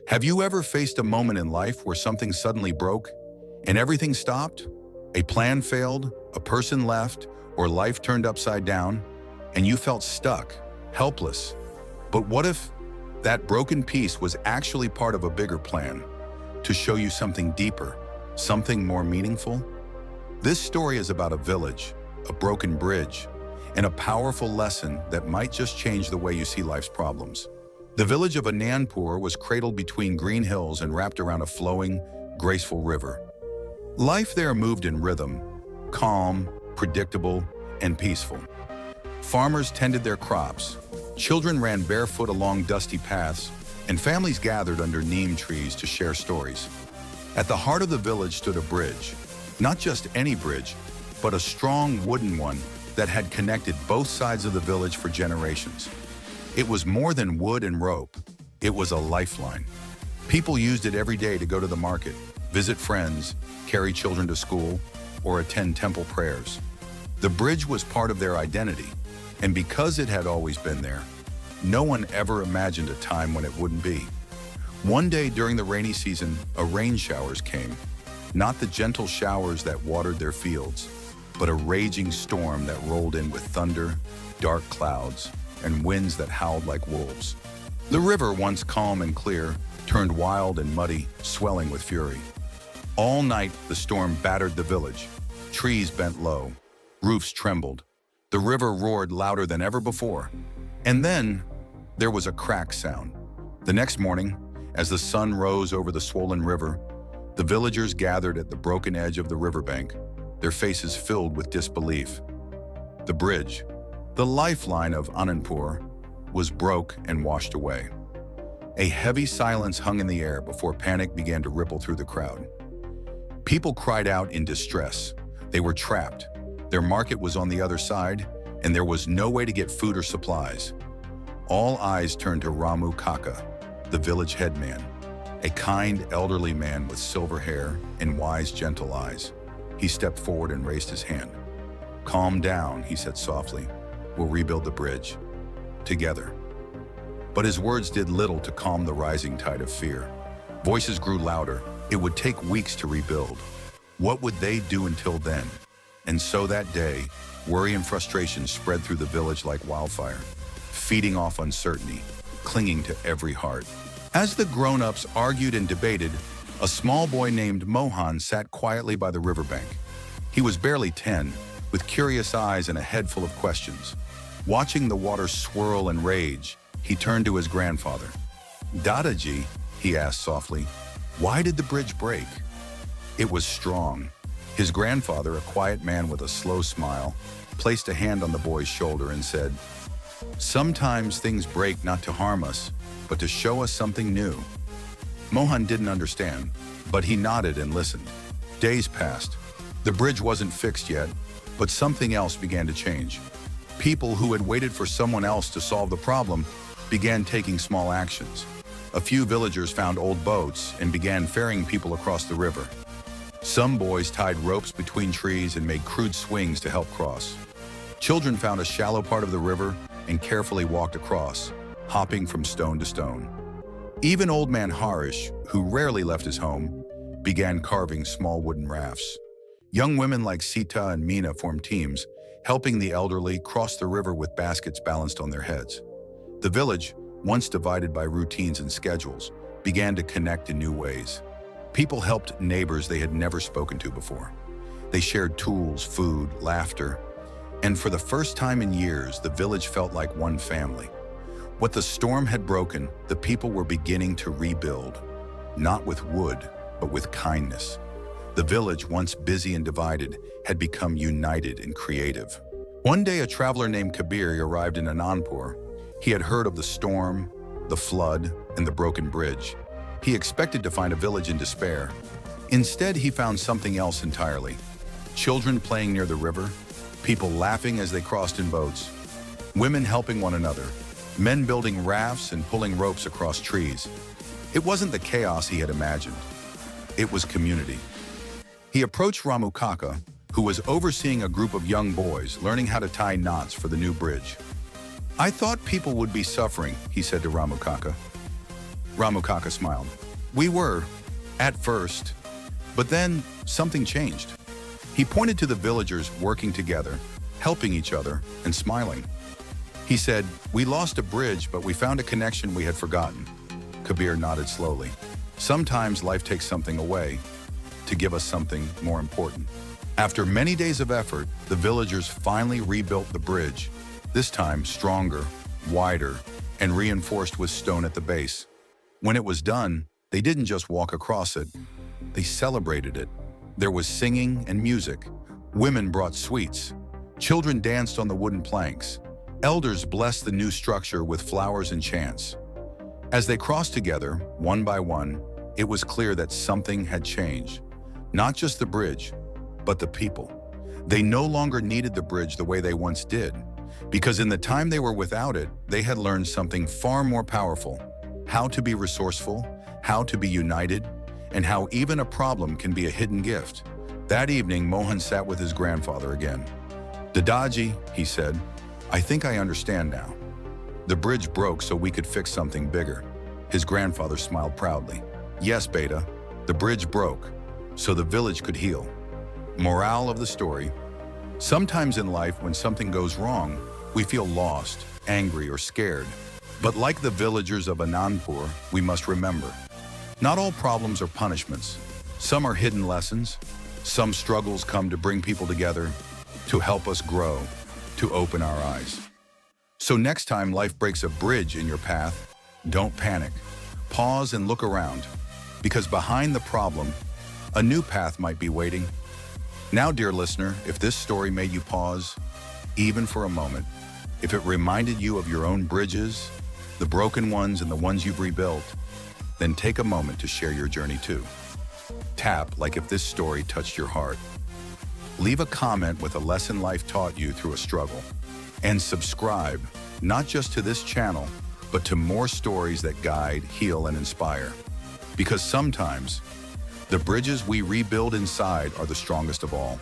Have you ever faced a moment in life where something suddenly broke and everything stopped? A plan failed, a person left, or life turned upside down, and you felt stuck, helpless. But what if that broken piece was actually part of a bigger plan to show you something deeper, something more meaningful? This story is about a village, a broken bridge, and a powerful lesson that might just change the way you see life's problems. The village of Anandpur was cradled between green hills and wrapped around a flowing, graceful river. Life there moved in rhythm, calm, predictable, and peaceful. Farmers tended their crops, children ran barefoot along dusty paths, and families gathered under neem trees to share stories. At the heart of the village stood a bridge, not just any bridge, but a strong wooden one that had connected both sides of the village for generations. It was more than wood and rope. It was a lifeline. People used it every day to go to the market, visit friends, carry children to school, or attend temple prayers. The bridge was part of their identity, and because it had always been there, no one ever imagined a time when it wouldn't be. One day during the rainy season, a rain showers came. Not the gentle showers that watered their fields, but a raging storm that rolled in with thunder, dark clouds, and winds that howled like wolves. The river, once calm and clear, turned wild and muddy, swelling with fury. All night, the storm battered the village. Trees bent low, roofs trembled. The river roared louder than ever before. And then, there was a crack sound. The next morning, as the sun rose over the swollen river, the villagers gathered at the broken edge of the riverbank, their faces filled with disbelief. The bridge, the lifeline of Anandpur, was broke and washed away. A heavy silence hung in the air before panic began to ripple through the crowd. People cried out in distress. They were trapped. Their market was on the other side, and there was no way to get food or supplies. All eyes turned to Ramu Kaka, the village headman, a kind, elderly man with silver hair and wise, gentle eyes. He stepped forward and raised his hand. "Calm down," he said softly. "We'll rebuild the bridge. Together." But his words did little to calm the rising tide of fear. Voices grew louder. It would take weeks to rebuild. What would they do until then? And so that day, worry and frustration spread through the village like wildfire, feeding off uncertainty, clinging to every heart. As the grown-ups argued and debated, a small boy named Mohan sat quietly by the riverbank. He was barely 10, with curious eyes and a head full of questions. Watching the water swirl and rage, he turned to his grandfather. "Dadaji," he asked softly, "why did the bridge break?" It was strong. His grandfather, a quiet man with a slow smile, placed a hand on the boy's shoulder and said, "Sometimes things break not to harm us, but to show us something new." Mohan didn't understand, but he nodded and listened. Days passed. The bridge wasn't fixed yet, but something else began to change. People who had waited for someone else to solve the problem began taking small actions. A few villagers found old boats and began ferrying people across the river. Some boys tied ropes between trees and made crude swings to help cross. Children found a shallow part of the river and carefully walked across, hopping from stone to stone. Even old man Harish, who rarely left his home, began carving small wooden rafts. Young women like Sita and Meena formed teams, helping the elderly cross the river with baskets balanced on their heads. The village, once divided by routines and schedules, began to connect in new ways. People helped neighbors they had never spoken to before. They shared tools, food, laughter, and for the first time in years, the village felt like one family. What the storm had broken, the people were beginning to rebuild, not with wood, but with kindness. The village, once busy and divided, had become united and creative. One day, a traveler named Kabir arrived in Anandpur. He had heard of the storm, the flood, and the broken bridge. He expected to find a village in despair. Instead, he found something else entirely. Children playing near the river, people laughing as they crossed in boats, women helping one another, men building rafts and pulling ropes across trees. It wasn't the chaos he had imagined. It was community. He approached Ramu Kaka, who was overseeing a group of young boys learning how to tie knots for the new bridge. "I thought people would be suffering," he said to Ramu Kaka. Ramukaka smiled. We were, at first, but then something changed. He pointed to the villagers working together, helping each other, and smiling. He said, we lost a bridge, but we found a connection we had forgotten. Kabir nodded slowly. Sometimes life takes something away to give us something more important. After many days of effort, the villagers finally rebuilt the bridge, this time stronger, wider, and reinforced with stone at the base. When it was done, they didn't just walk across it, they celebrated it. There was singing and music. Women brought sweets. Children danced on the wooden planks. Elders blessed the new structure with flowers and chants. As they crossed together, one by one, it was clear that something had changed. Not just the bridge, but the people. They no longer needed the bridge the way they once did, because in the time they were without it, they had learned something far more powerful: how to be resourceful, how to be united, and how even a problem can be a hidden gift. That evening, Mohan sat with his grandfather again. Dadaji, he said, I think I understand now. The bridge broke so we could fix something bigger. His grandfather smiled proudly. Yes, Beta, the bridge broke so the village could heal. Morale of the story: sometimes in life when something goes wrong, we feel lost, angry, or scared. But like the villagers of Anandpur, we must remember, not all problems are punishments. Some are hidden lessons. Some struggles come to bring people together, to help us grow, to open our eyes. So next time life breaks a bridge in your path, don't panic. Pause and look around, because behind the problem, a new path might be waiting. Now, dear listener, if this story made you pause, even for a moment, if it reminded you of your own bridges, the broken ones and the ones you've rebuilt, then take a moment to share your journey too. Tap like if this story touched your heart. Leave a comment with a lesson life taught you through a struggle. And subscribe, not just to this channel, but to more stories that guide, heal, and inspire. Because sometimes, the bridges we rebuild inside are the strongest of all.